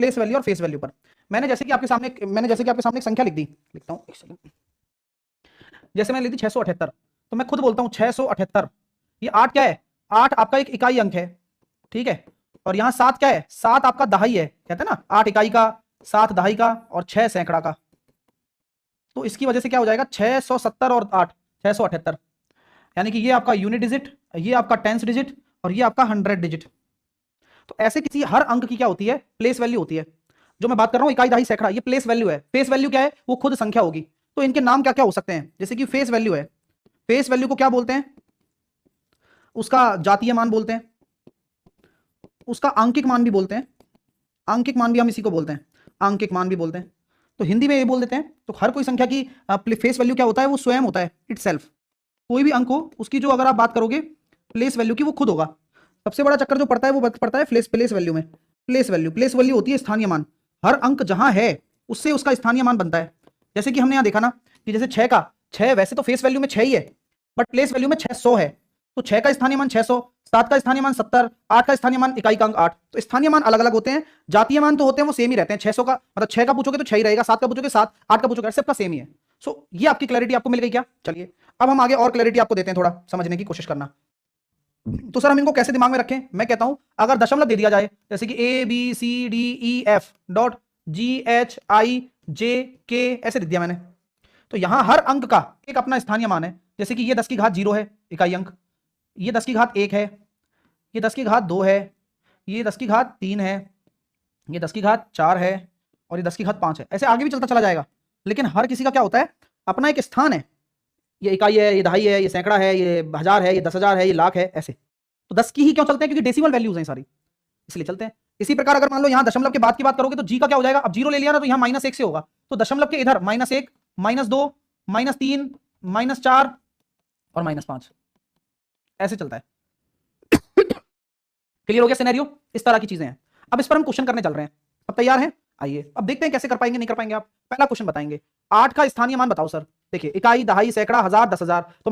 Place value और face value पर। मैंने जैसे कि आपके सामने एक संख्या लिख दी, लिखता हूं एक सेकंड। जैसे मैंने लिख दी 678, तो मैं खुद बोलता हूं 678। ये 8 क्या है? 8 आपका एक इकाई अंक है, ठीक है। और यहां 7 क्या है? 7 आपका दहाई है, कहते हैं ना 8 इकाई का, 7 दहाई का और 6 सैकड़ा का। तो इसकी वजह से क्या हो जाएगा? 670 और 8 678, यानी कि ये आपका यूनिट डिजिट, ये आपका टेंस डिजिट और ये आपका 100 डिजिट। तो ऐसे किसी हर अंक की क्या होती है? प्लेस वैल्यू होती है। जो मैं बात कर रहा हूं इकाई दहाई सैकड़ा, ये प्लेस वैल्यू है। फेस वैल्यू क्या है? वो खुद संख्या होगी। तो इनके नाम क्या क्या हो सकते हैं? जैसे कि फेस वैल्यू है, फेस वैल्यू को क्या बोलते हैं? उसका जातीय मान बोलते हैं, उसका आंकिक मान भी बोलते हैं। आंकिक मान भी हम इसी को बोलते हैं, आंकिक मान भी बोलते हैं। तो हिंदी में ये बोल देते हैं। तो हर कोई संख्या की फेस वैल्यू क्या होता है? वो स्वयं होता है, इटसेल्फ। कोई भी अंक हो उसकी जो अगर आप बात करोगे प्लेस वैल्यू की, वो खुद होगा। सबसे बड़ा चक्कर जो पड़ता है वो पड़ता है प्लेस वैल्यू में। प्लेस वैल्यू होती है स्थानीय मान। हर अंक जहां है उससे उसका स्थानीय मान बनता है। जैसे कि हमने यहां देखा ना कि जैसे 6 वैसे तो फेस वैल्यू में 6 ही है, बट प्लेस वैल्यू में 600 है। तो 6 का स्थानीय मान 600, 7 का स्थानीय मान 70, 8 का स्थानीय मान इकाई का अंक 8। तो स्थानीय मान अलग अलग होते हैं, जातीय मान तो होते हैं वो सेम ही रहते हैं। 600 का मतलब 6 का पूछोगे तो 6 ही रहेगा, 7 का पूछोगे 7, 8 का पूछोगे सबका सेम ही है। सो ये आपकी क्लैरिटी आपको मिल गई क्या? चलिए अब हम आगे और क्लैरिटी आपको देते हैं, थोड़ा समझने की कोशिश करना। तो सर हम इनको कैसे दिमाग में रखें? मैं कहता हूं अगर दशमलव दे दिया जाए, जैसे कि ABCDEF.GHIJK ऐसे दे दिया मैंने, तो यहां हर अंक का एक अपना स्थानीय मान है। जैसे कि ये 10 की घात 0 है इकाई अंक, ये 10 की घात 1 है, ये 10 की घात 2 है, ये 10 की घात 3 है, ये 10 की घात 4 है और ये 10 की घात 5 है। ऐसे आगे भी चलता चला जाएगा, लेकिन हर किसी का क्या होता है? अपना एक स्थान है। ये इकाई है, ये दहाई है, ये सैकड़ा है, ये हजार है, ये 10,000 है, ये लाख है, ऐसे। तो 10 की ही क्यों चलते हैं? क्योंकि डेसिमल वैल्यूज हैं सारी, इसलिए चलते हैं। इसी प्रकार अगर मान लो यहाँ दशमलव के बाद की बात करोगे तो जी का क्या हो जाएगा? अब 0 ले लिया ना तो यहाँ -1 से होगा, तो दशमलव के इधर -1, -2, -3, -4 और -5, ऐसे चलता है। क्लियर हो गया सिनेरियो? इस तरह की चीजें हैं। अब इस पर हम क्वेश्चन करने चल रहे हैं। अब तैयार हैं? आइए अब देखते हैं कैसे कर पाएंगे नहीं कर पाएंगे आप। पहला क्वेश्चन बताएंगे, 8 का स्थानीय मान बताओ सर। देखिए इकाई, दहाई, सैकड़ा, हजार, 10,000। तो